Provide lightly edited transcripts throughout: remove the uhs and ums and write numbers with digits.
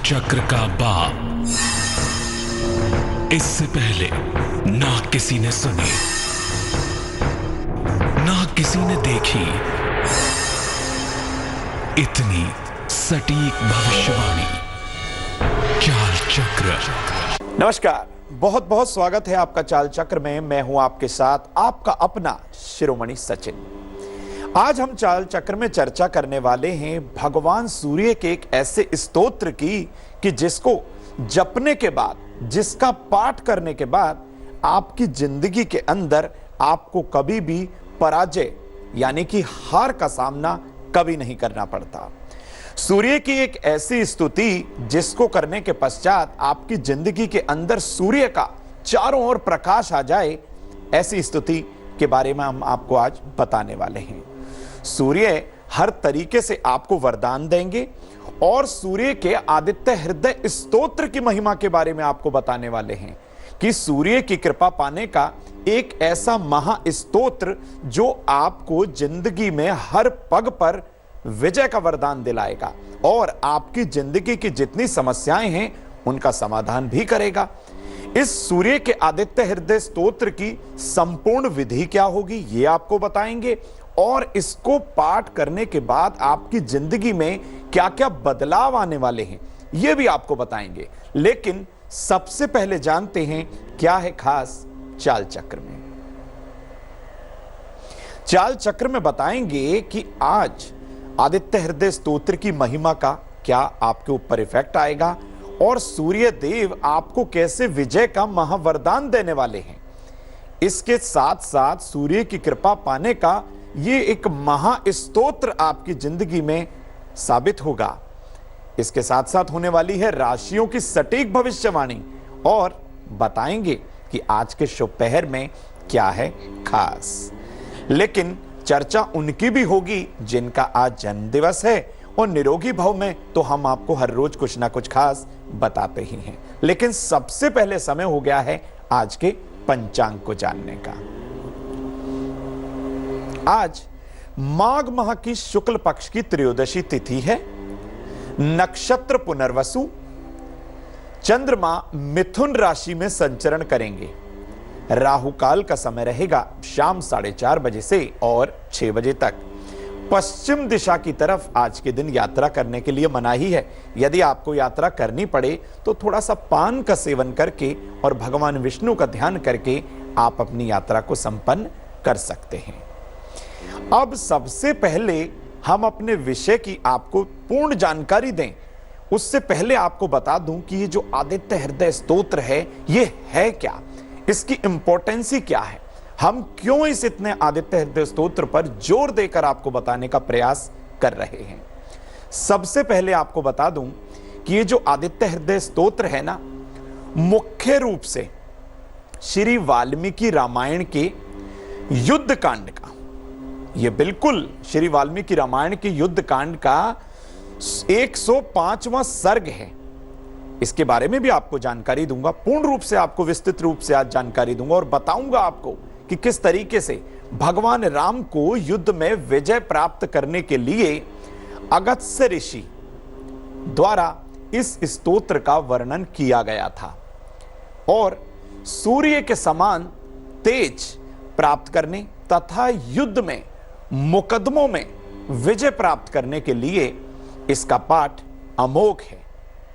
चक्र का बाप। इससे पहले ना किसी ने सुनी, ना किसी ने देखी इतनी सटीक भविष्यवाणी। चाल चक्र। नमस्कार, बहुत बहुत स्वागत है आपका चाल चक्र में। मैं हूं आपके साथ आपका अपना शिरोमणि सचिन। आज हम चाल चक्र में चर्चा करने वाले हैं भगवान सूर्य के एक ऐसे स्तोत्र की कि जिसको जपने के बाद, जिसका पाठ करने के बाद आपकी जिंदगी के अंदर आपको कभी भी पराजय यानी कि हार का सामना कभी नहीं करना पड़ता। सूर्य की एक ऐसी स्तुति जिसको करने के पश्चात आपकी जिंदगी के अंदर सूर्य का चारों ओर प्रकाश आ जाए, ऐसी स्तुति के बारे में हम आपको आज बताने वाले हैं। सूर्य हर तरीके से आपको वरदान देंगे और सूर्य के आदित्य हृदय स्तोत्र की महिमा के बारे में आपको बताने वाले हैं कि सूर्य की कृपा पाने का एक ऐसा महा स्तोत्र जो आपको जिंदगी में हर पग पर विजय का वरदान दिलाएगा और आपकी जिंदगी की जितनी समस्याएं हैं उनका समाधान भी करेगा। इस सूर्य के आदित्य हृदय स्तोत्र की संपूर्ण विधि क्या होगी ये आपको बताएंगे और इसको पाठ करने के बाद आपकी जिंदगी में क्या क्या बदलाव आने वाले हैं ये भी आपको बताएंगे। लेकिन सबसे पहले जानते हैं क्या है खास चाल चक्र में। चाल चक्र में बताएंगे कि आज आदित्य हृदय स्तोत्र की महिमा का क्या आपके ऊपर इफेक्ट आएगा और सूर्य देव आपको कैसे विजय का महावरदान देने वाले हैं। इसके साथ साथ सूर्य की कृपा पाने का ये एक महा स्तोत्र आपकी जिंदगी में साबित होगा। इसके साथ साथ होने वाली है राशियों की सटीक भविष्यवाणी और बताएंगे कि आज के शुभ पहर में क्या है खास। लेकिन चर्चा उनकी भी होगी जिनका आज जन्म दिवस है और निरोगी भव में तो हम आपको हर रोज कुछ ना कुछ खास बताते ही हैं। लेकिन सबसे पहले समय हो गया है आज के पंचांग को जानने का। आज माघ माह की शुक्ल पक्ष की त्रयोदशी तिथि है। नक्षत्र पुनर्वसु। चंद्रमा मिथुन राशि में संचरण करेंगे। राहु काल का समय रहेगा शाम 4:30 बजे से और 6 बजे तक। पश्चिम दिशा की तरफ आज के दिन यात्रा करने के लिए मनाही है। यदि आपको यात्रा करनी पड़े तो थोड़ा सा पान का सेवन करके और भगवान विष्णु का ध्यान करके आप अपनी यात्रा को संपन्न कर सकते हैं। अब सबसे पहले हम अपने विषय की आपको पूर्ण जानकारी दें उससे पहले आपको बता दूं कि ये जो आदित्य हृदय स्तोत्र है ये है क्या, इसकी इंपॉर्टेंस ही क्या है, हम क्यों इस इतने आदित्य हृदय स्तोत्र पर जोर देकर आपको बताने का प्रयास कर रहे हैं। सबसे पहले आपको बता दूं कि ये जो आदित्य हृदय स्तोत्र है ना, मुख्य रूप से श्री वाल्मीकि रामायण के युद्ध कांड का, ये बिल्कुल श्री वाल्मीकि रामायण के युद्ध कांड का 105वां सर्ग है। इसके बारे में भी आपको जानकारी दूंगा, पूर्ण रूप से आपको विस्तृत रूप से आज जानकारी दूंगा और बताऊंगा आपको कि किस तरीके से भगवान राम को युद्ध में विजय प्राप्त करने के लिए अगस्त्य ऋषि द्वारा इस स्तोत्र का वर्णन किया गया था और सूर्य के समान तेज प्राप्त करने तथा युद्ध में मुकदमों में विजय प्राप्त करने के लिए इसका पाठ अमोघ है,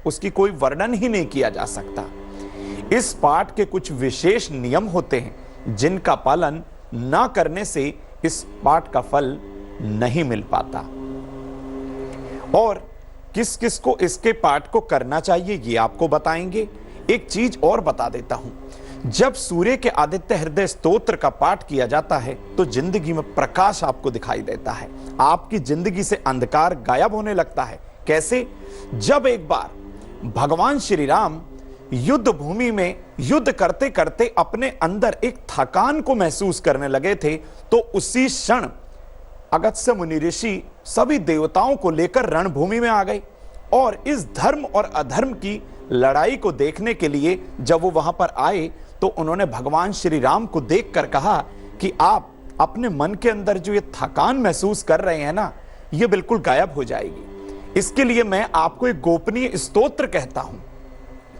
उसकी कोई वर्णन ही नहीं किया जा सकता। इस पाठ के कुछ विशेष नियम होते हैं जिनका पालन ना करने से इस पाठ का फल नहीं मिल पाता और किस किस को इसके पाठ को करना चाहिए ये आपको बताएंगे। एक चीज और बता देता हूं, जब सूर्य के आदित्य हृदय स्तोत्र का पाठ किया जाता है तो जिंदगी में प्रकाश आपको दिखाई देता है, आपकी जिंदगी से अंधकार गायब होने लगता है। कैसे? जब एक बार भगवान श्री राम युद्ध भूमि में युद्ध करते करते अपने अंदर एक थकान को महसूस करने लगे थे तो उसी क्षण अगस्त्य मुनि ऋषि सभी देवताओं को लेकर रणभूमि में आ गए और इस धर्म और अधर्म की लड़ाई को देखने के लिए जब वो वहां पर आए तो उन्होंने भगवान श्री राम को देखकर कहा कि आप अपने मन के अंदर जो ये थकान महसूस कर रहे हैं ना, ये बिल्कुल गायब हो जाएगी। इसके लिए मैं आपको एक गोपनीय स्तोत्र कहता हूं।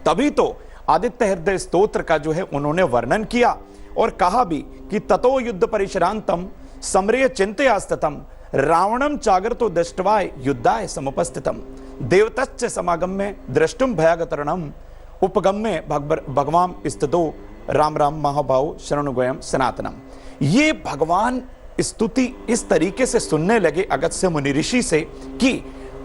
तभी तो आदित्य हृदय स्तोत्र का जो है उन्होंने वर्णन किया और कहा भी कि ततो युद्ध परिश्रांतम समरेय चिंतयास्ततम रावणम चागरतो दृष्टवाय युद्धाय समुपस्थितम देवतच्च समागम्य द्रष्टुम भयागतरणम उपगम्य भगवान स्थितो राम राम महाभाव शरणुगयम सनातनम। ये भगवान स्तुति इस तरीके से सुनने लगे अगस्त्य मुनि ऋषि से कि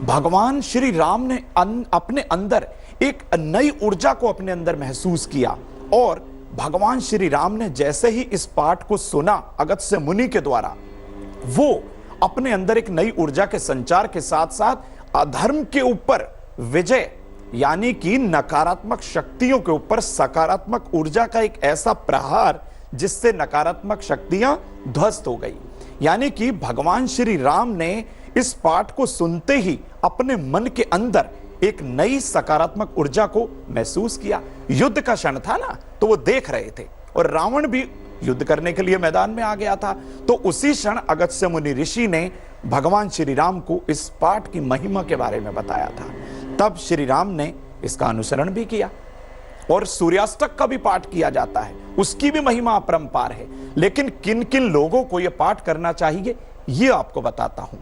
भगवान श्री राम ने अपने अंदर एक नई ऊर्जा को अपने अंदर महसूस किया और भगवान श्री राम ने जैसे ही इस पाठ को सुना अगस्त्य मुनि के द्वारा, वो अपने अंदर एक नई ऊर्जा के संचार के साथ साथ अधर्म के ऊपर विजय यानी कि नकारात्मक शक्तियों के ऊपर सकारात्मक ऊर्जा का एक ऐसा प्रहार जिससे नकारात्मक शक्तियां ध्वस्त हो गई। यानी कि भगवान श्री राम ने इस पाठ को सुनते ही अपने मन के अंदर एक नई सकारात्मक ऊर्जा को महसूस किया। युद्ध का क्षण था ना, तो वो देख रहे थे और रावण भी युद्ध करने के लिए मैदान में आ गया था। तो उसी क्षण अगस्त्य मुनि ऋषि ने भगवान श्री राम को इस पाठ की महिमा के बारे में बताया था। तब श्री राम ने इसका अनुसरण भी किया और सूर्यास्तक का भी पाठ किया जाता है, उसकी भी महिमा अपरंपार है। लेकिन किन किन लोगों को यह पाठ करना चाहिए यह आपको बताता हूं।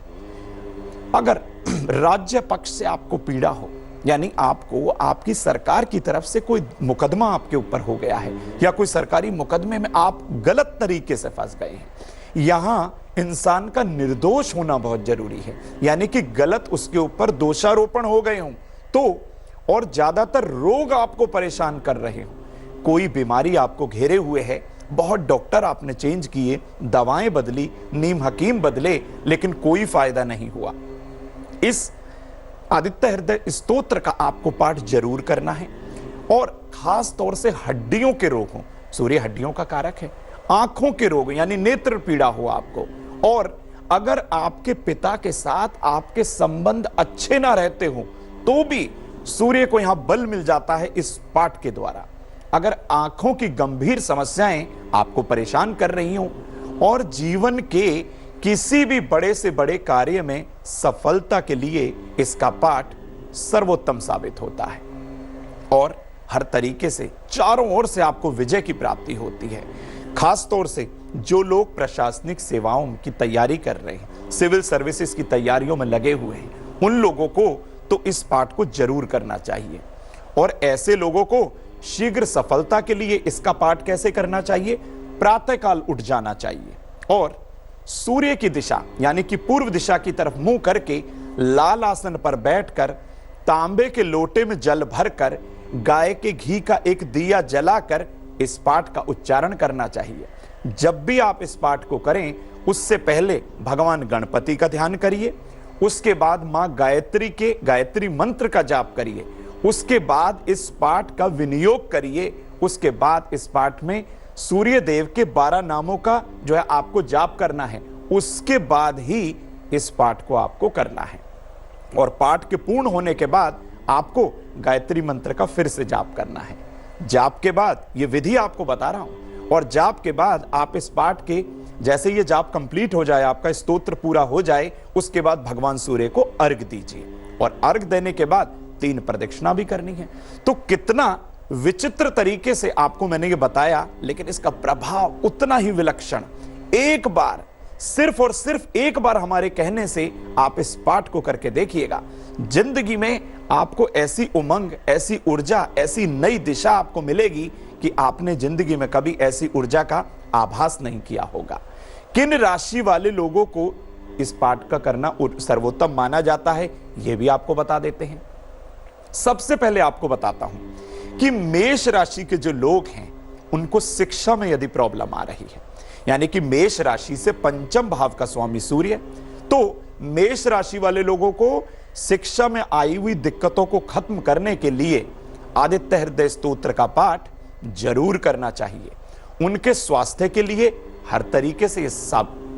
अगर राज्य पक्ष से आपको पीड़ा हो, यानी आपको आपकी सरकार की तरफ से कोई मुकदमा आपके ऊपर हो गया है या कोई सरकारी मुकदमे में आप गलत तरीके से फंस गए हैं, यहां इंसान का निर्दोष होना बहुत जरूरी है। यानी कि गलत उसके ऊपर दोषारोपण हो गए हों तो, और ज्यादातर रोग आपको परेशान कर रहे हो, कोई बीमारी आपको घेरे हुए है, बहुत डॉक्टर आपने चेंज किए, दवाएं बदली, नीम हकीम बदले, लेकिन कोई फायदा नहीं हुआ, इस आदित्य हृदय स्तोत्र का आपको पाठ जरूर करना है। और खास तौर से हड्डियों के रोग हो, सूर्य हड्डियों का कारक है, आंखों के रोग यानी नेत्र पीड़ा हो आपको, और अगर आपके पिता के साथ आपके संबंध अच्छे ना रहते हो तो भी सूर्य को यहां बल मिल जाता है इस पाठ के द्वारा। अगर आंखों की गंभीर समस्याएं आपको परेशान कर रही हो और जीवन के किसी भी बड़े से बड़े कार्य में सफलता के लिए इसका पाठ सर्वोत्तम साबित होता है और हर तरीके से चारों ओर से आपको विजय की प्राप्ति होती है। खास तौर से जो लोग प्रशासनिक सेवाओं की तैयारी कर रहे हैं, सिविल सर्विसेज की तैयारियों में लगे हुए हैं, उन लोगों को तो इस पाठ को जरूर करना चाहिए। और ऐसे लोगों को शीघ्र सफलता के लिए इसका पाठ कैसे करना चाहिए? प्रातःकाल उठ जाना चाहिए और सूर्य की दिशा यानी कि पूर्व दिशा की तरफ मुंह करके लाल आसन पर बैठकर तांबे के लोटे में जल भरकर गाय के घी का एक दिया जलाकर इस पाठ का उच्चारण करना चाहिए। जब भी आप इस पाठ को करें उससे पहले भगवान गणपति का ध्यान करिए, उसके बाद मां गायत्री के गायत्री मंत्र का जाप करिए, उसके बाद इस पाठ का विनियोग करिए, उसके बाद इस पाठ में सूर्य देव के 12 नामों का जो है आपको जाप करना है, उसके बाद ही इस पाठ को आपको करना है। और पाठ के पूर्ण होने के बाद आपको गायत्री मंत्र का फिर से जाप करना है। जाप के बाद ये विधि आपको बता रहा हूं, और जाप के बाद आप इस पाठ के जैसे ये जाप कंप्लीट हो जाए, आपका स्तोत्र पूरा हो जाए, उसके बाद भगवान सूर्य को अर्घ दीजिए और अर्घ देने के बाद 3 प्रदक्षिणा भी करनी है। तो कितना विचित्र तरीके से आपको मैंने ये बताया, लेकिन इसका प्रभाव उतना ही विलक्षण। एक बार, सिर्फ और सिर्फ एक बार हमारे कहने से आप इस पाठ को करके देखिएगा, जिंदगी में आपको ऐसी उमंग, ऐसी ऊर्जा, ऐसी नई दिशा आपको मिलेगी कि आपने जिंदगी में कभी ऐसी ऊर्जा का आभास नहीं किया होगा। किन राशि वाले लोगों को इस पाठ का करना सर्वोत्तम माना जाता है, यह भी आपको बता देते हैं। सबसे पहले आपको बताता हूं कि मेष राशि के जो लोग हैं उनको शिक्षा में यदि प्रॉब्लम आ रही है, यानी कि मेष राशि से पंचम भाव का स्वामी सूर्य, तो मेष राशि वाले लोगों को शिक्षा में आई हुई दिक्कतों को खत्म करने के लिए आदित्य हृदय स्तोत्र का पाठ जरूर करना चाहिए। उनके स्वास्थ्य के लिए हर तरीके से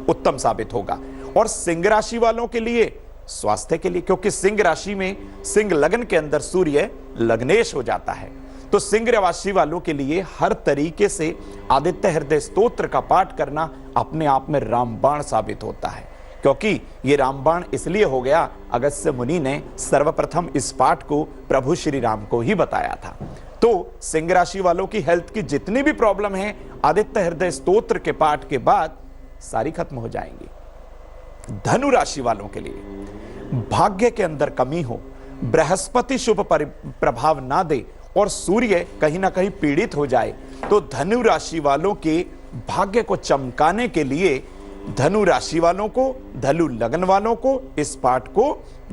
उत्तम साबित होगा। और सिंह राशि वालों के लिए स्वास्थ्य के लिए, क्योंकि सिंह राशि में सिंह लग्न के अंदर सूर्य लग्नेश हो जाता है, तो सिंह राशि वालों के लिए हर तरीके से आदित्य हृदय स्तोत्र का पाठ करना अपने आप में रामबाण साबित होता है। क्योंकि ये रामबाण इसलिए हो गया, अगस्त्य मुनि ने सर्वप्रथम इस पाठ को प्रभु श्री राम को ही बताया था। तो सिंह राशि वालों की हेल्थ की जितनी भी प्रॉब्लम है, आदित्य हृदय स्तोत्र के पाठ के बाद सारी खत्म हो जाएंगी। धनु राशि वालों के लिए भाग्य के अंदर कमी हो, बृहस्पति शुभ प्रभाव ना दे और सूर्य कहीं ना कहीं पीड़ित हो जाए, तो धनु राशि वालों के भाग्य को चमकाने के लिए धनु राशि वालों को, धनु लग्न वालों को इस पाठ को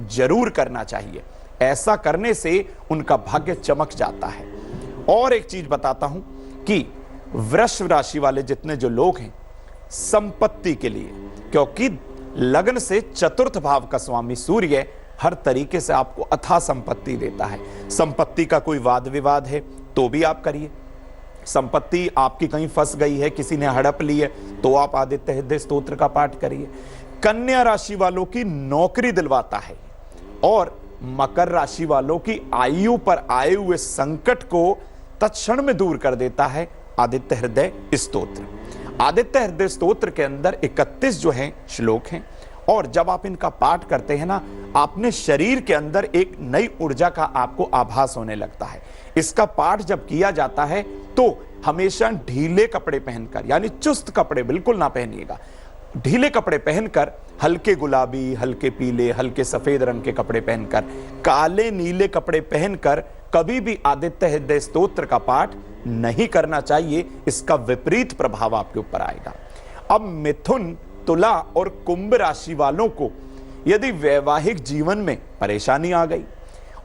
जरूर करना चाहिए। ऐसा करने से उनका भाग्य चमक जाता है। और एक चीज बताता हूं कि वृष राशि वाले जितने जो लोग हैं, संपत्ति के लिए, क्योंकि लग्न से चतुर्थ भाव का स्वामी सूर्य हर तरीके से आपको अथाह संपत्ति देता है। संपत्ति का कोई वाद विवाद है तो भी आप करिए, संपत्ति आपकी कहीं फंस गई है, किसी ने हड़प ली है, तो आप आदित्य हृदय स्तोत्र का पाठ करिए। कन्या राशि वालों की नौकरी दिलवाता है और मकर राशि वालों की आयु पर आए हुए संकट को तत्क्षण में दूर कर देता है आदित्य हृदय स्तोत्र। आदित्य हृदय स्तोत्र के अंदर 31 जो है श्लोक हैं, और जब आप इनका पाठ करते हैं ना, अपने शरीर के अंदर एक नई ऊर्जा का आपको आभास होने लगता है। इसका पाठ जब किया जाता है तो हमेशा ढीले कपड़े पहनकर, यानी चुस्त कपड़े बिल्कुल ना पहनिएगा, ढीले कपड़े पहनकर, हल्के गुलाबी, हल्के पीले, हल्के सफेद रंग के कपड़े पहनकर, काले नीले कपड़े पहनकर कभी भी आदित्य हृदय स्तोत्र का पाठ नहीं करना चाहिए। इसका विपरीत प्रभाव आपके ऊपर आएगा। अब मिथुन, तुला और कुंभ राशि वालों को यदि वैवाहिक जीवन में परेशानी आ गई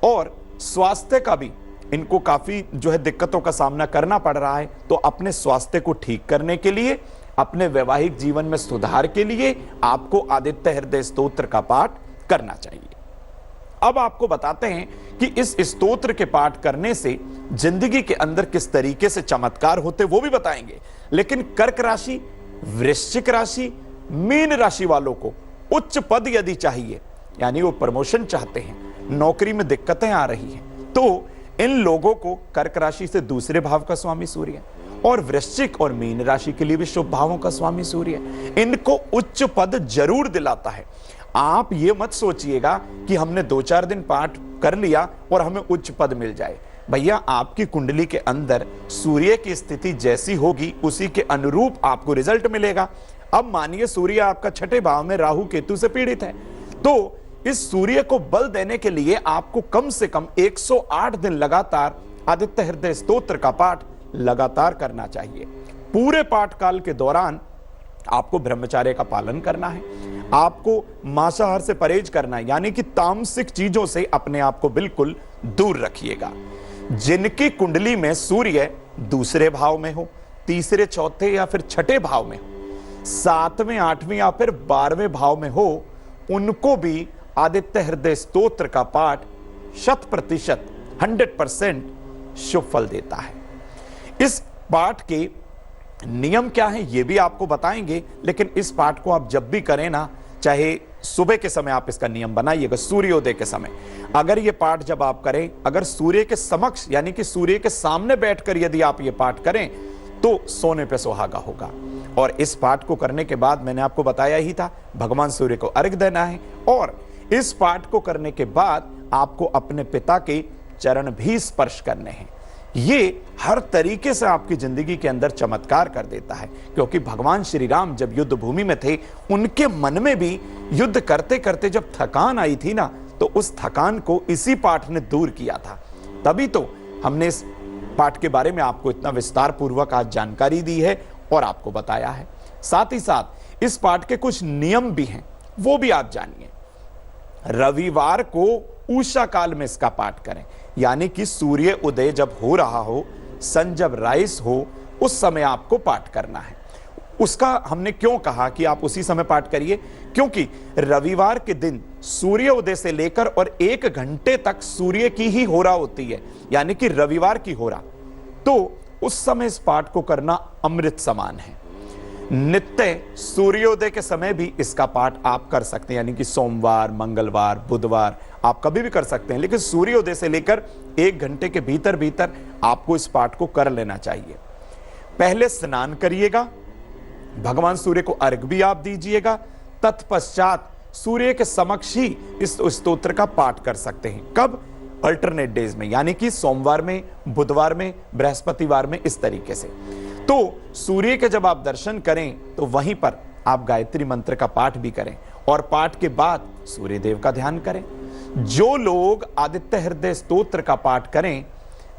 और स्वास्थ्य का भी इनको काफी जो है दिक्कतों का सामना करना पड़ रहा है, तो अपने स्वास्थ्य को ठीक करने के लिए, अपने वैवाहिक जीवन में सुधार के लिए आपको आदित्य हृदय स्तोत्र का पाठ करना चाहिए। अब आपको बताते हैं कि इस स्तोत्र के पाठ करने से जिंदगी के अंदर किस तरीके से चमत्कार होते, वो भी बताएंगे। लेकिन कर्क राशि, वृश्चिक राशि, मीन राशि वालों को उच्च पद यदि चाहिए, यानी वो प्रमोशन चाहते हैं, नौकरी में दिक्कतें आ रही हैं, तो इन लोगों को कर्क राशि से दूसरे भाव का स्वामी सूर्य और वृश्चिक और मीन राशि के लिए भी शुभ भावों का स्वामी सूर्य, इनको उच्च पद जरूर दिलाता है। आप ये मत सोचिएगा कि हमने 2-4 दिन पाठ कर लिया और हमें उच्च पद मिल जाए। भैया, आपकी कुंडली के अंदर सूर्य की स्थिति जैसी होगी उसी के अनुरूप आपको रिजल्ट मिलेगा। अब मानिए सूर्य आपका 6ठे भाव में राहु केतु से पीड़ित है, तो इस सूर्य को बल देने के लिए आपको कम से कम 108 दिन लगातार आदित्य हृदय स्तोत्र का पाठ लगातार करना चाहिए। पूरे पाठ काल के दौरान आपको ब्रह्मचर्य का पालन करना है, आपको मांसाहार से परहेज करना है, यानी कि तामसिक चीजों से अपने आप को बिल्कुल दूर रखिएगा। जिनकी कुंडली में सूर्य दूसरे भाव में हो, तीसरे, चौथे या फिर 6ठे भाव में हो, 7वें, 8वें या फिर 12वें भाव में हो, उनको भी आदित्य हृदय स्तोत्र का पाठ 100% 100% शुभ फल देता है। इस पाठ के नियम क्या है ये भी आपको बताएंगे, लेकिन इस पाठ को आप जब भी करें ना, चाहे सुबह के समय आप इसका नियम बनाइएगा, सूर्योदय के समय अगर ये पाठ जब आप करें, अगर सूर्य के समक्ष यानी कि सूर्य के सामने बैठकर यदि आप ये पाठ करें तो सोने पे सुहागा होगा। और इस पाठ को करने के बाद मैंने आपको बताया ही था, भगवान सूर्य को अर्घ्य देना है, और इस पाठ को करने के बाद आपको अपने पिता के चरण भी स्पर्श करने हैं। ये हर तरीके से आपकी जिंदगी के अंदर चमत्कार कर देता है, क्योंकि भगवान श्री राम जब युद्ध भूमि में थे, उनके मन में भी युद्ध करते करते जब थकान आई थी ना, तो उस थकान को इसी पाठ ने दूर किया था। तभी तो हमने इस पाठ के बारे में आपको इतना विस्तार पूर्वक आज जानकारी दी है और आपको बताया है। साथ ही साथ इस पाठ के कुछ नियम भी हैं, वो भी आप जानिए। रविवार को उषा काल में इसका पाठ करें, यानी कि सूर्य उदय जब हो रहा हो, सन जब राइज हो, उस समय आपको पाठ करना है। उसका हमने क्यों कहा कि आप उसी समय पाठ करिए, क्योंकि रविवार के दिन सूर्य उदय से लेकर और 1 घंटे तक सूर्य की ही होरा होती है, यानी कि रविवार की होरा, तो उस समय इस पाठ को करना अमृत समान है। नित्य सूर्योदय के समय भी इसका पाठ आप कर सकते हैं, यानी कि सोमवार, मंगलवार, बुधवार आप कभी भी कर सकते हैं, लेकिन सूर्योदय से लेकर 1 घंटे के भीतर भीतर आपको इस पाठ को कर लेना चाहिए। पहले स्नान करिएगा, भगवान सूर्य को अर्घ्य भी आप दीजिएगा, तत्पश्चात सूर्य के समक्ष ही इस स्तोत्र का पाठ कर सकते हैं। कब? अल्टरनेट डेज में, यानी कि सोमवार में, बुधवार में, बृहस्पतिवार में, इस तरीके से। तो सूर्य के जब आप दर्शन करें तो वहीं पर आप गायत्री मंत्र का पाठ भी करें और पाठ के बाद सूर्य देव का ध्यान करें। जो लोग आदित्य हृदय स्तोत्र का पाठ करें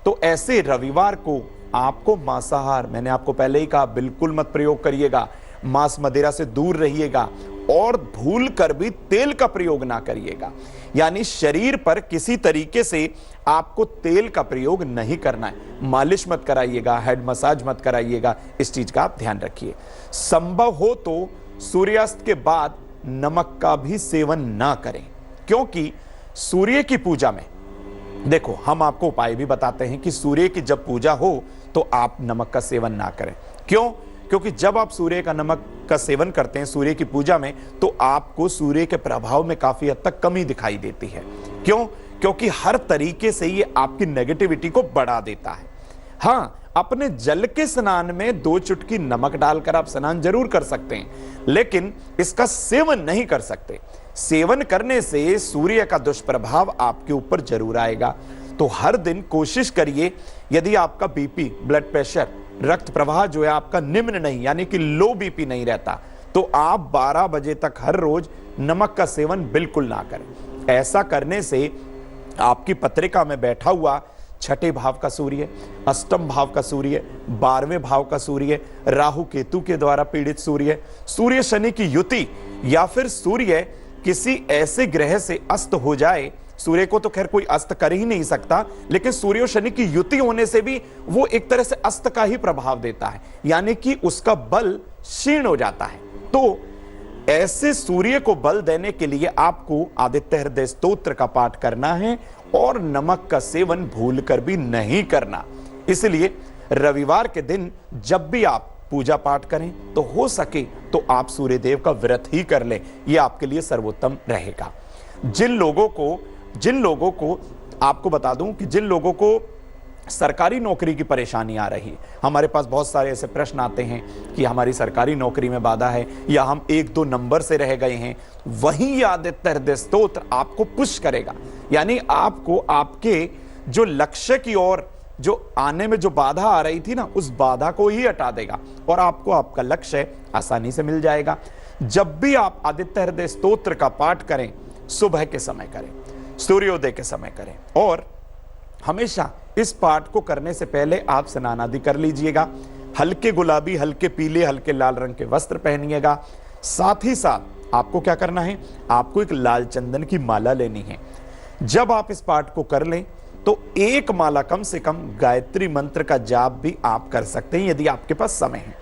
तो ऐसे रविवार को आपको मांसाहार, मैंने आपको पहले ही कहा, बिल्कुल मत प्रयोग करिएगा, मांस मदिरा से दूर रहिएगा और भूल कर भी तेल का प्रयोग ना करिएगा। यानी शरीर पर किसी तरीके से आपको तेल का प्रयोग नहीं करना है। मालिश मत कराइएगा, हेड मसाज मत कराइएगा, इस चीज का आप ध्यान रखिए। संभव हो तो सूर्यास्त के बाद नमक का भी सेवन ना करें, क्योंकि सूर्य की पूजा में देखो, हम आपको उपाय भी बताते हैं कि सूर्य की जब पूजा हो तो आप नमक का सेवन ना करें। क्यों? क्योंकि जब आप सूर्य का नमक का सेवन करते हैं सूर्य की पूजा में तो आपको सूर्य के प्रभाव में काफी हद तक कमी दिखाई देती है। क्यों? क्योंकि हर तरीके से ये आपकी नेगेटिविटी को बढ़ा देता है। हाँ, अपने जल के स्नान में 2 चुटकी नमक डालकर आप स्नान जरूर कर सकते हैं, लेकिन इसका सेवन नहीं कर सकते। सेवन करने से सूर्य का दुष्प्रभाव आपके ऊपर जरूर आएगा। तो हर दिन कोशिश करिए, यदि आपका बीपी, ब्लड प्रेशर, रक्त प्रवाह जो है आपका निम्न नहीं, यानी कि लो बीपी नहीं रहता, तो आप 12 बजे तक हर रोज नमक का सेवन बिल्कुल ना करें। ऐसा करने से आपकी पत्रिका में बैठा हुआ 6ठे भाव का सूर्य, अष्टम भाव का सूर्य, 12वें भाव का सूर्य, राहु केतु के द्वारा पीड़ित सूर्य, सूर्य शनि की युति, या फिर सूर्य किसी ऐसे ग्रह से अस्त हो जाए, सूर्य को तो खैर कोई अस्त कर ही नहीं सकता, लेकिन सूर्य और शनि की युति होने से भी वो एक तरह से अस्त का ही प्रभाव देता है, यानी कि उसका बल क्षीण हो जाता है। तो ऐसे सूर्य को बल देने के लिए आपको आदित्य हृदय स्तोत्र का पाठ करना है और नमक का सेवन भूल कर भी नहीं करना। इसलिए रविवार के दिन जब भी आप पूजा पाठ करें तो हो सके तो आप सूर्य देव का व्रत ही कर लें, यह आपके लिए सर्वोत्तम रहेगा। जिन लोगों को आपको बता दूं कि जिन लोगों को सरकारी नौकरी की परेशानी आ रही है, हमारे पास बहुत सारे ऐसे प्रश्न आते हैं कि हमारी सरकारी नौकरी में बाधा है या हम 1-2 नंबर से रह गए हैं, वहीं आदित्य हृदय स्तोत्र आपको पुश करेगा। यानी आपको आपके जो लक्ष्य की ओर जो आने में जो बाधा आ रही थी ना, उस बाधा को ही हटा देगा और आपको आपका लक्ष्य आसानी से मिल जाएगा। जब भी आप आदित्य हृदय स्तोत्र का पाठ करें, सुबह के समय करें, सूर्योदय के समय करें, और हमेशा इस पाठ को करने से पहले आप स्नान आदि कर लीजिएगा। हल्के गुलाबी, हल्के पीले, हल्के लाल रंग के वस्त्र पहनिएगा। साथ ही साथ आपको क्या करना है, आपको एक लाल चंदन की माला लेनी है। जब आप इस पाठ को कर लें तो एक माला कम से कम गायत्री मंत्र का जाप भी आप कर सकते हैं, यदि आपके पास समय है।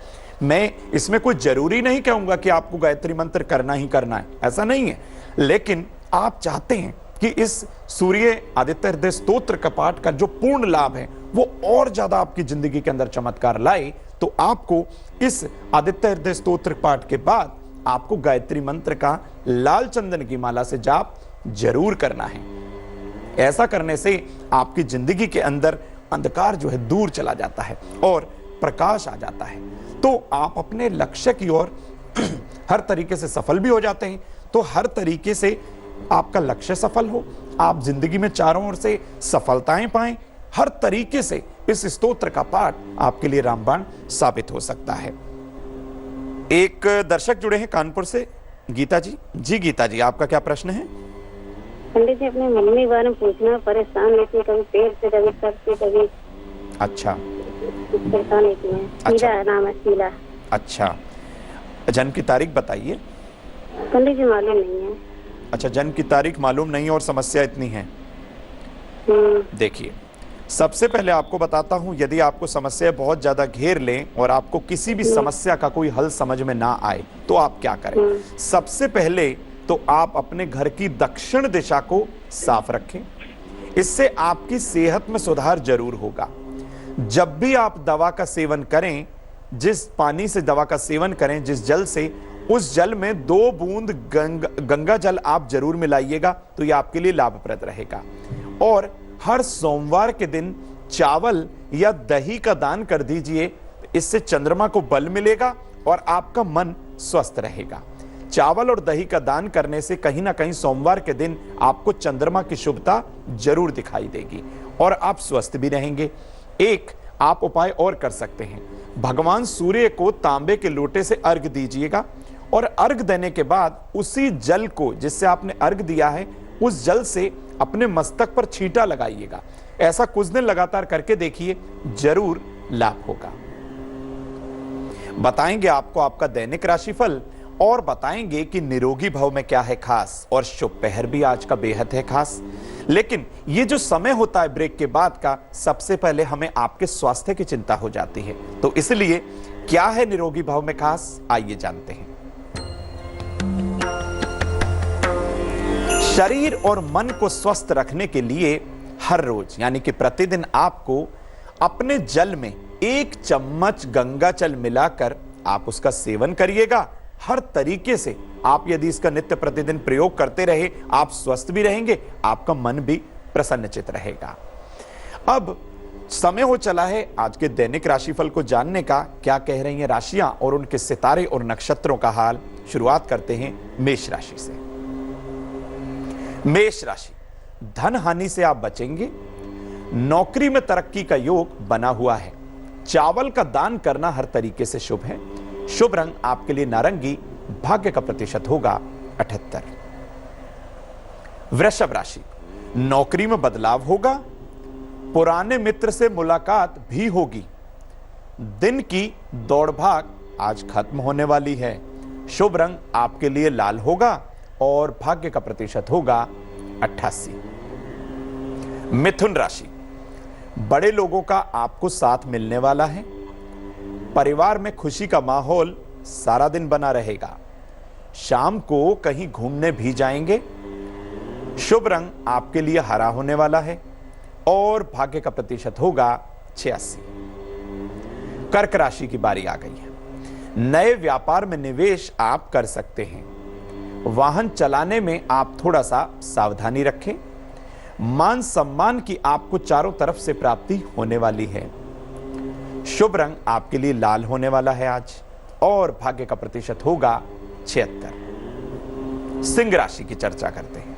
मैं इसमें कोई जरूरी नहीं कहूंगा कि आपको गायत्री मंत्र करना ही करना है, ऐसा नहीं है, लेकिन आप चाहते हैं कि इस सूर्य आदित्य हृदय स्तोत्र का पाठ का जो पूर्ण लाभ है वो और ज्यादा आपकी जिंदगी के अंदर चमत्कार लाए, तो आपको इस आदित्य हृदय स्तोत्र पाठ के बाद आपको गायत्री मंत्र का लाल चंदन की माला से जाप जरूर करना है। ऐसा करने से आपकी जिंदगी के अंदर अंधकार जो है दूर चला जाता है और प्रकाश आ जाता है, तो आप अपने लक्ष्य की ओर हर तरीके से सफल भी हो जाते हैं। तो हर तरीके से आपका लक्ष्य सफल हो, आप जिंदगी में चारों ओर से सफलताएं पाएं, हर तरीके से इस स्तोत्र का पाठ आपके लिए रामबाण साबित हो सकता है। एक दर्शक जुड़े हैं कानपुर से, गीता जी। जी गीता जी, आपका क्या प्रश्न है? पंडित जी, अपने मम्मी के बारे में पूछना, परेशान रहती है, कभी पेट से, कभी सर से, कभी अच्छा परेशान रहती है। शीला है, नाम है शीला। अच्छा, जन्म की तारीख बताइए। पंडित जी मालूम नहीं है। अच्छा, जन्म की तारीख मालूम नहीं और समस्या इतनी है। देखिए, सबसे पहले आपको बताता हूं, यदि आपको समस्या बहुत ज्यादा घेर लें और आपको किसी भी समस्या का कोई हल समझ में ना आए तो आप क्या करें। सबसे पहले तो आप अपने घर की दक्षिण दिशा को साफ रखें, इससे आपकी सेहत में सुधार जरूर होगा। जब भी आप दवा का सेवन करें, जिस पानी से दवा का सेवन करें, जिस जल से, उस जल में 2 बूंद गंगा जल आप जरूर मिलाइएगा, तो यह आपके लिए लाभप्रद रहेगा। और हर सोमवार के दिन चावल या दही का दान कर दीजिए, इससे चंद्रमा को बल मिलेगा और आपका मन स्वस्थ रहेगा। चावल और दही का दान करने से कहीं ना कहीं सोमवार के दिन आपको चंद्रमा की शुभता जरूर दिखाई देगी और आप स्वस्थ भी रहेंगे। एक आप उपाय और कर सकते हैं, भगवान सूर्य को तांबे के लोटे से अर्घ दीजिएगा और अर्घ देने के बाद उसी जल को, जिससे आपने अर्घ दिया है, उस जल से अपने मस्तक पर छींटा लगाइएगा। ऐसा कुछ दिन लगातार करके देखिए, जरूर लाभ होगा। बताएंगे आपको आपका दैनिक राशिफल और बताएंगे कि निरोगी भव में क्या है खास, और शुभ पहर भी आज का बेहद है खास। लेकिन ये जो समय होता है ब्रेक के बाद का, सबसे पहले हमें आपके स्वास्थ्य की चिंता हो जाती है, तो इसलिए क्या है निरोगी भव में खास, आइए जानते हैं। शरीर और मन को स्वस्थ रखने के लिए हर रोज यानी कि प्रतिदिन आपको अपने जल में 1 चम्मच गंगा जल मिलाकर आप उसका सेवन करिएगा। हर तरीके से आप यदि इसका नित्य प्रतिदिन प्रयोग करते रहे, आप स्वस्थ भी रहेंगे, आपका मन भी प्रसन्नचित रहेगा। अब समय हो चला है आज के दैनिक राशिफल को जानने का। क्या कह रही हैं राशियां और उनके सितारे और नक्षत्रों का हाल। शुरुआत करते हैं मेष राशि से। मेष राशि, धन हानि से आप बचेंगे। नौकरी में तरक्की का योग बना हुआ है। चावल का दान करना हर तरीके से शुभ है। शुभ रंग आपके लिए नारंगी। भाग्य का प्रतिशत होगा 78। वृषभ राशि, नौकरी में बदलाव होगा। पुराने मित्र से मुलाकात भी होगी। दिन की दौड़ भाग आज खत्म होने वाली है। शुभ रंग आपके लिए लाल होगा और भाग्य का प्रतिशत होगा 88। मिथुन राशि, बड़े लोगों का आपको साथ मिलने वाला है। परिवार में खुशी का माहौल सारा दिन बना रहेगा। शाम को कहीं घूमने भी जाएंगे। शुभ रंग आपके लिए हरा होने वाला है और भाग्य का प्रतिशत होगा 86। कर्क राशि की बारी आ गई है। नए व्यापार में निवेश आप कर सकते हैं। वाहन चलाने में आप थोड़ा सा सावधानी रखें। मान सम्मान की आपको चारों तरफ से प्राप्ति होने वाली है। शुभ रंग आपके लिए लाल होने वाला है आज और भाग्य का प्रतिशत होगा 76। सिंह राशि की चर्चा करते हैं।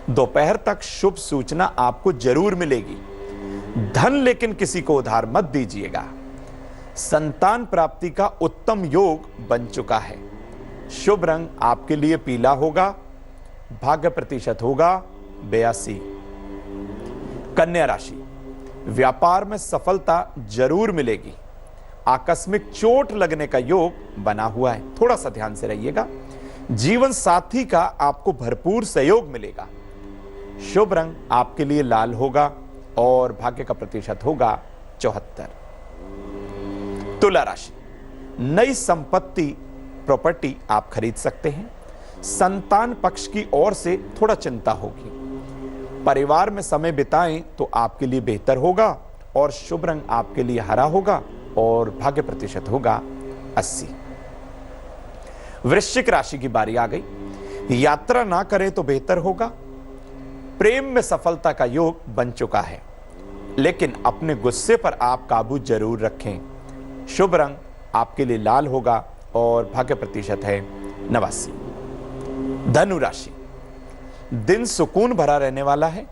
दोपहर तक शुभ सूचना आपको जरूर मिलेगी। धन लेकिन किसी को उधार मत दीजिएगा। संतान प्राप्ति का उत्तम योग बन चुका है। शुभ रंग आपके लिए पीला होगा। भाग्य प्रतिशत होगा 82। कन्या राशि, व्यापार में सफलता जरूर मिलेगी। आकस्मिक चोट लगने का योग बना हुआ है, थोड़ा सा ध्यान से रहिएगा। जीवन साथी का आपको भरपूर सहयोग मिलेगा। शुभ रंग आपके लिए लाल होगा और भाग्य का प्रतिशत होगा 74। तुला राशि, नई संपत्ति प्रॉपर्टी आप खरीद सकते हैं। संतान पक्ष की ओर से थोड़ा चिंता होगी। परिवार में समय बिताएं तो आपके लिए बेहतर होगा और शुभ रंग आपके लिए हरा होगा और भाग्य प्रतिशत होगा 80। वृश्चिक राशि की बारी आ गई। यात्रा ना करें तो बेहतर होगा। प्रेम में सफलता का योग बन चुका है, लेकिन अपने गुस्से पर आप काबू जरूर रखें। शुभ रंग आपके लिए लाल होगा और भाग्य प्रतिशत है 89। धनु राशि, दिन सुकून भरा रहने वाला है।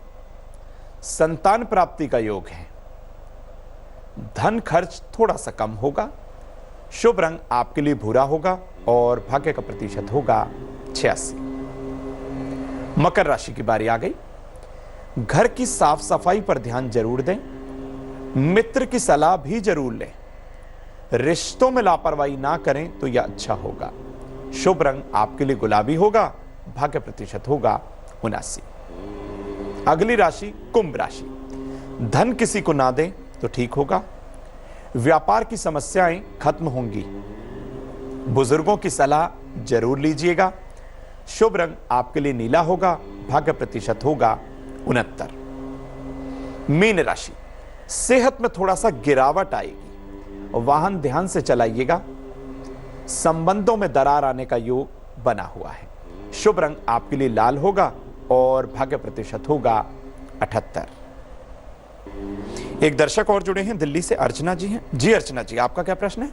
संतान प्राप्ति का योग है। धन खर्च थोड़ा सा कम होगा। शुभ रंग आपके लिए भूरा होगा और भाग्य का प्रतिशत होगा 86। मकर राशि की बारी आ गई। घर की साफ सफाई पर ध्यान जरूर दें। मित्र की सलाह भी जरूर लें। रिश्तों में लापरवाही ना करें तो यह अच्छा होगा। शुभ रंग आपके लिए गुलाबी होगा। भाग्य प्रतिशत होगा 79। अगली राशि कुंभ राशि, धन किसी को ना दें तो ठीक होगा। व्यापार की समस्याएं खत्म होंगी। बुजुर्गों की सलाह जरूर लीजिएगा। शुभ रंग आपके लिए नीला होगा। भाग्य प्रतिशत होगा 69। मीन राशि, सेहत में थोड़ा सा गिरावट आएगी। वाहन ध्यान से चलाइएगा। संबंधों में दरार आने का योग बना हुआ है। शुभ रंग आपके लिए लाल होगा और भाग्य प्रतिशत होगा 78। एक दर्शक और जुड़े हैं दिल्ली से, अर्चना जी हैं। जी अर्चना जी, आपका क्या प्रश्न है?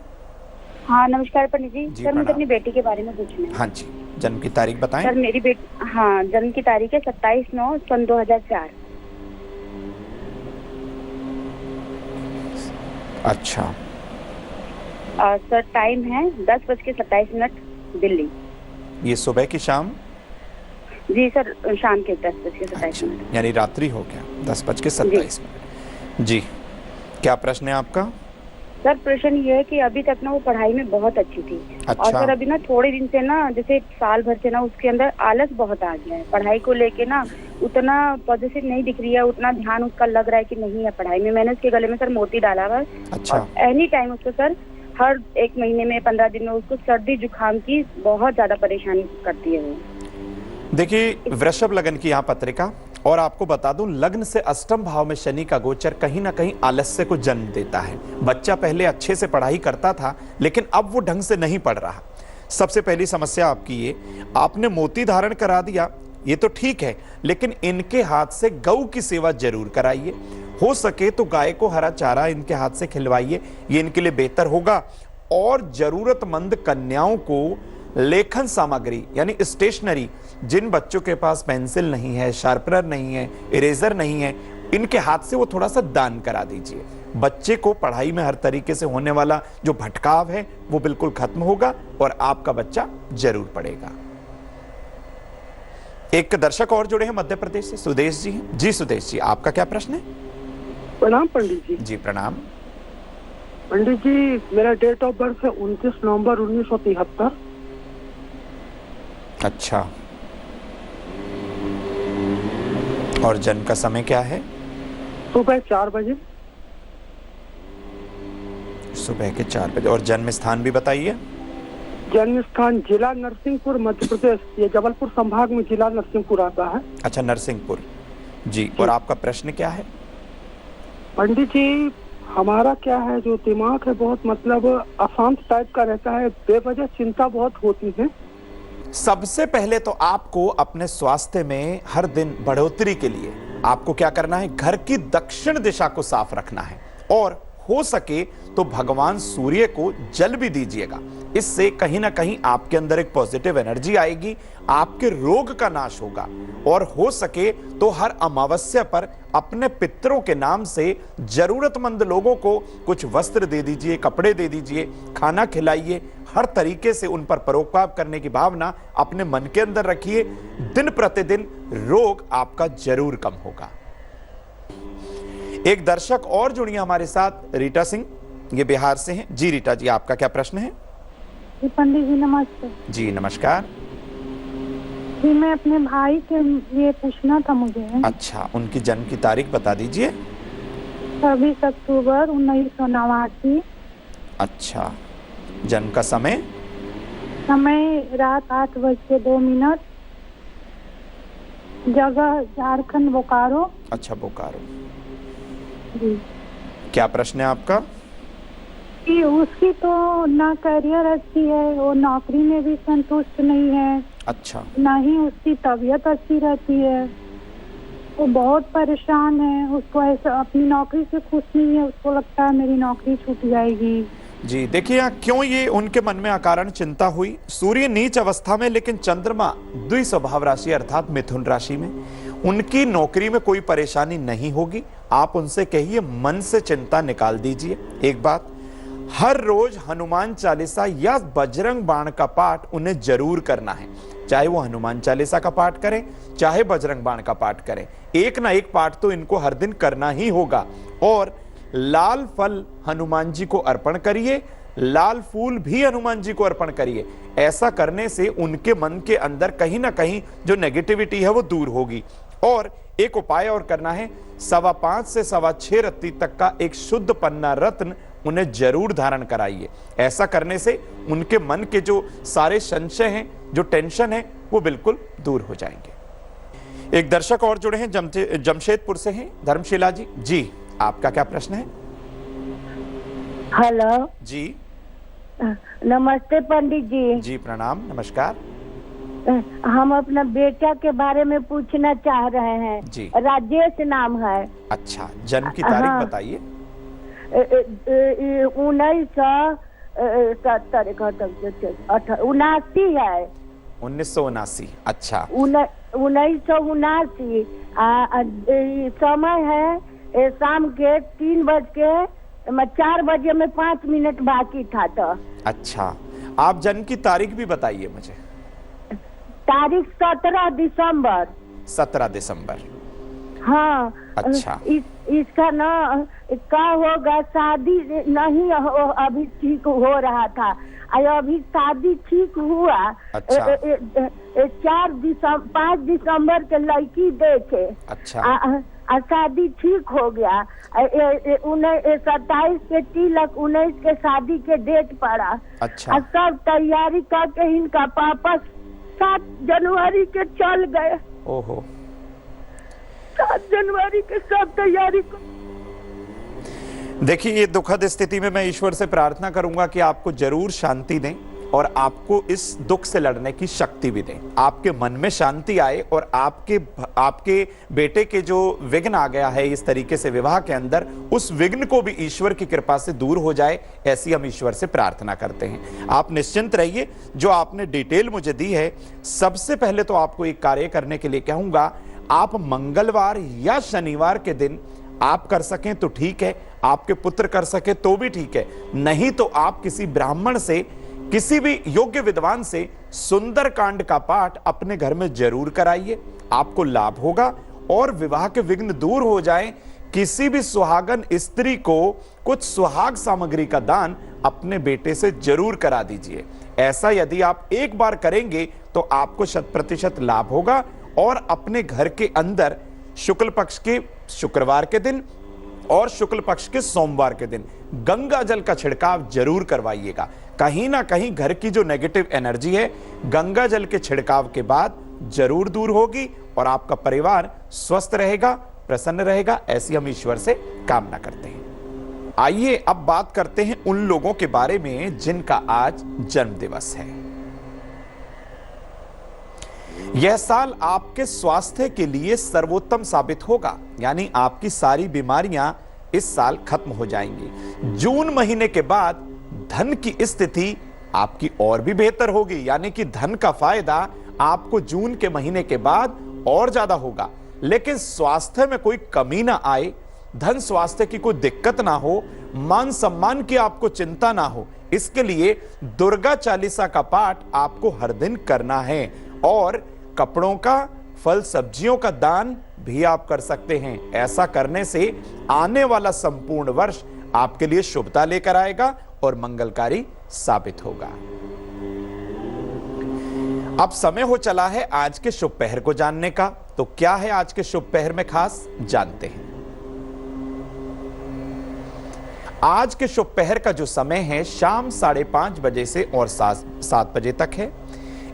हाँ नमस्कार पंडित जी। जी, सर मुझे प्रणाम। अपनी बेटी के बारे में पूछना है। हाँ जी जन्म की तारीख बताएं। सर मेरी बेटी, हाँ, जन्म की तारीख है 27/9/2004। अच्छा, और सर टाइम है 10:27 दिल्ली। ये सुबह की शाम? जी सर, शाम के 10:27। अच्छा, यानी रात्रि हो गया, 10:27। जी, क्या प्रश्न है आपका? सर प्रश्न ये है कि अभी तक ना वो पढ़ाई में बहुत अच्छी थी। अच्छा। और सर अभी ना थोड़े दिन से ना, जैसे साल भर से ना उसके अंदर आलस बहुत आ गया है। पढ़ाई को लेके ना उतना पॉजिटिव नहीं दिख रही है, उतना ध्यान उसका लग रहा है कि नहीं है पढ़ाई में। मैंने उसके गले में सर मोती डाला हुआ है। अच्छा। एनी टाइम उसको सर हर 1 महीने में 15 दिन में उसको सर्दी जुकाम की बहुत ज्यादा परेशानी करती है वो। देखिए, वृषभ लगन की यहाँ पत्रिका, और आपको बता दूं लग्न से अष्टम भाव में शनि का गोचर कहीं ना कहीं आलस्य को जन्म देता है। बच्चा पहले अच्छे से पढ़ाई करता था, लेकिन अब वो ढंग से नहीं पढ़ रहा। सबसे पहली समस्या आपकी ये, आपने मोती धारण करा दिया, ये तो ठीक है, लेकिन इनके हाथ से गऊ की सेवा जरूर कराइए। हो सके तो गाय को हरा चारा इनके हाथ से खिलवाइए, ये इनके लिए बेहतर होगा। और जरूरतमंद कन्याओं को लेखन सामग्री यानी स्टेशनरी, जिन बच्चों के पास पेंसिल नहीं है, शार्पनर नहीं है, इरेजर नहीं है, इनके हाथ से वो थोड़ा सा दान करा दीजिए। बच्चे को पढ़ाई में हर तरीके से होने वाला जो भटकाव है वो बिल्कुल खत्म होगा और आपका बच्चा जरूर पढ़ेगा। एक दर्शक और जुड़े हैं मध्य प्रदेश से, सुदेश जी हैं। जी सुदेश जी, आपका क्या प्रश्न है? प्रणाम पंडित जी। जी प्रणाम। पंडित जी, मेरा डेट ऑफ बर्थ है 29 नवंबर 1973। अच्छा, और जन्म का समय क्या है? सुबह 4 बजे। सुबह के 4 बजे। और जन्म स्थान भी बताइए। जन्म स्थान जिला नरसिंहपुर, मध्य प्रदेश। ये जबलपुर संभाग में जिला नरसिंहपुर आता है। अच्छा, नरसिंहपुर। जी, और आपका प्रश्न क्या है? पंडित जी, हमारा क्या है, जो दिमाग है बहुत मतलब अशांत टाइप का रहता है, बेवजह चिंता बहुत होती है। सबसे पहले तो आपको अपने स्वास्थ्य में हर दिन बढ़ोतरी के लिए आपको क्या करना है, घर की दक्षिण दिशा को साफ रखना है, और हो सके तो भगवान सूर्य को जल भी दीजिएगा। इससे कहीं ना कहीं आपके अंदर एक पॉजिटिव एनर्जी आएगी, आपके रोग का नाश होगा। और हो सके तो हर अमावस्या पर अपने पितरों के नाम से जरूरतमंद लोगों को कुछ वस्त्र दे दीजिए, कपड़े दे दीजिए, खाना खिलाइए। हर तरीके से उन पर परोपकार करने की भावना अपने मन के अंदर रखिए। दिन प्रतिदिन रोग आपका जरूर कम होगा। एक दर्शक और जुड़ी हमारे साथ, रीटा सिंह, ये बिहार से हैं। जी रीटा जी, आपका क्या प्रश्न है? जी पंडित जी नमस्ते। जी नमस्कार। जी मैं अपने भाई के लिए पूछना था मुझे। अच्छा, उनकी जन्म की तारीख बता दीजिए। 26 अक्टूबर 1989। अच्छा, जन्म का समय? समय रात 8:02। जगह झारखंड, बोकारो। अच्छा, बोकारो। जी, क्या प्रश्न है आपका? कि उसकी तो ना करियर अच्छी है, वो नौकरी में भी संतुष्ट नहीं है। अच्छा। ना ही उसकी तबीयत अच्छी रहती है, वो बहुत परेशान है। उसको ऐसा अपनी नौकरी से खुश नहीं है, उसको लगता है मेरी नौकरी छूट जाएगी। जी देखिए, यहाँ क्यों ये उनके मन में अकारण चिंता हुई? सूर्य नीच अवस्था में, लेकिन चंद्रमा द्विस्वभाव राशि अर्थात मिथुन राशि में। उनकी नौकरी में कोई परेशानी नहीं होगी। आप उनसे कहिए मन से चिंता निकाल दीजिए। एक बात, हर रोज हनुमान चालीसा या बजरंग बाण का पाठ उन्हें जरूर करना है। चाहे वो हनुमान चालीसा का पाठ करें, चाहे बजरंग बाण का पाठ करें, एक ना एक पाठ तो इनको हर दिन करना ही होगा। और लाल फल हनुमान जी को अर्पण करिए, लाल फूल भी हनुमान जी को अर्पण करिए। ऐसा करने से उनके मन के अंदर कहीं ना कहीं जो नेगेटिविटी है वो दूर होगी। और एक उपाय और करना है, 5.25 से 6.25 रत्ती तक का एक शुद्ध पन्ना रत्न उन्हें जरूर धारण कराइए। ऐसा करने से उनके मन के जो सारे संशय हैं, जो टेंशन है, वो बिल्कुल दूर हो जाएंगे। एक दर्शक और जुड़े हैं, जमशेदपुर से हैं, धर्मशिला जी। जी, आपका क्या प्रश्न है? हेलो जी नमस्ते पंडित जी। जी प्रणाम, नमस्कार। हम अपना बेटा के बारे में पूछना चाह रहे हैं। जी। राजेश नाम है। अच्छा, जन्म की तारीख हाँ। बताइए। 1970 79 है। 1979। अच्छा, 1979। समय है शाम के 4 बजे में 5 मिनट बाकी था। तो अच्छा, आप जन्म की तारीख भी बताइए मुझे। तारीख 17 दिसंबर। 17 दिसंबर। हाँ। अच्छा। इसका ना क्या होगा, शादी नहीं अभी ठीक हो रहा था, अभी शादी ठीक हुआ। अच्छा। 5 दिसंबर के लड़की देखे। अच्छा। शादी ठीक हो गया। 27 के तिलक, 19 के शादी के डेट पड़ा। अच्छा। सब तैयारी करके इनका पापा 7 जनवरी के चल गए। ओहो। 7 जनवरी के सब तैयारी को। देखिए, ये दुखद स्थिति में मैं ईश्वर से प्रार्थना करूंगा कि आपको जरूर शांति दें और आपको इस दुख से लड़ने की शक्ति भी दें, आपके मन में शांति आए और आपके बेटे के जो विघ्न आ गया है इस तरीके से विवाह के अंदर, उस विघ्न को भी ईश्वर की कृपा से दूर हो जाए, ऐसी हम ईश्वर से प्रार्थना करते हैं। आप निश्चिंत रहिए। जो आपने डिटेल मुझे दी है, सबसे पहले तो आपको एक कार्य करने के लिए कहूंगा, आप मंगलवार या शनिवार के दिन आप कर सकें तो ठीक है, आपके पुत्र कर सके तो भी ठीक है, नहीं तो आप किसी ब्राह्मण से, किसी भी योग्य विद्वान से सुंदरकांड का पाठ अपने घर में जरूर कराइए, आपको लाभ होगा और विवाह के विघ्न दूर हो जाएं। किसी भी सुहागन स्त्री को कुछ सुहाग सामग्री का दान अपने बेटे से जरूर करा दीजिए। ऐसा यदि आप एक बार करेंगे तो आपको 100% लाभ होगा और अपने घर के अंदर शुक्ल पक्ष के शुक्रवार के दिन और शुक्ल पक्ष के सोमवार के दिन गंगा जल का छिड़काव जरूर करवाइएगा। कहीं ना कहीं घर की जो नेगेटिव एनर्जी है, गंगा जल के छिड़काव के बाद जरूर दूर होगी और आपका परिवार स्वस्थ रहेगा, प्रसन्न रहेगा, ऐसी हम ईश्वर से कामना करते हैं। आइए अब बात करते हैं उन लोगों के बारे में जिनका आज जन्म दिवस है। यह साल आपके स्वास्थ्य के लिए सर्वोत्तम साबित होगा, यानी आपकी सारी बीमारियां इस साल खत्म हो जाएंगी। जून महीने के बाद धन की स्थिति आपकी और भी बेहतर होगी, यानी कि धन का फायदा आपको जून के महीने के बाद और ज्यादा होगा। लेकिन स्वास्थ्य में कोई कमी ना आए, धन स्वास्थ्य की कोई दिक्कत ना हो, मान सम्मान की आपको चिंता ना हो, इसके लिए दुर्गा चालीसा का पाठ आपको हर दिन करना है और कपड़ों का, फल सब्जियों का दान भी आप कर सकते हैं। ऐसा करने से आने वाला संपूर्ण वर्ष आपके लिए शुभता लेकर आएगा और मंगलकारी साबित होगा। अब समय हो चला है आज के शुभ पहर को जानने का। तो क्या है आज के शुभ पहर में खास, जानते हैं। आज के शुभ पहर का जो समय है शाम 5:30 बजे से और 7 बजे तक है।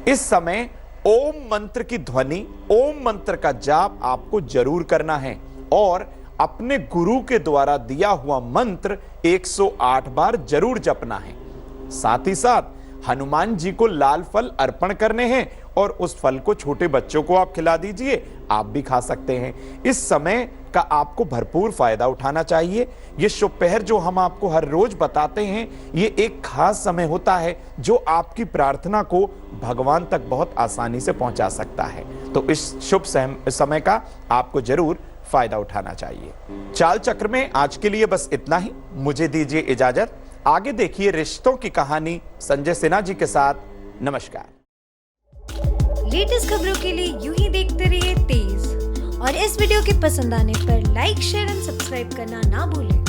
इस समय ओम मंत्र की ध्वनि, ओम मंत्र का जाप आपको जरूर करना है और अपने गुरु के द्वारा दिया हुआ मंत्र 108 बार जरूर जपना है। साथ ही साथ हनुमान जी को लाल फल अर्पण करने हैं और उस फल को छोटे बच्चों को आप खिला दीजिए, आप भी खा सकते हैं। इस समय का आपको भरपूर फायदा उठाना चाहिए। ये शुभ पहर जो हम आपको हर रोज बताते हैं, ये एक खास समय होता है जो आपकी प्रार्थना को भगवान तक बहुत आसानी से पहुंचा सकता है। तो इस शुभ समय का आपको जरूर फायदा उठाना चाहिए। चाल चक्र में आज के लिए बस इतना ही। मुझे दीजिए इजाजत। आगे देखिए रिश्तों की कहानी संजय सिन्हा जी के साथ। नमस्कार। लेटेस्ट खबरों के लिए यूं ही देखते रहिए तेज, और इस वीडियो के पसंद आने पर लाइक, शेयर एंड सब्सक्राइब करना ना भूलें।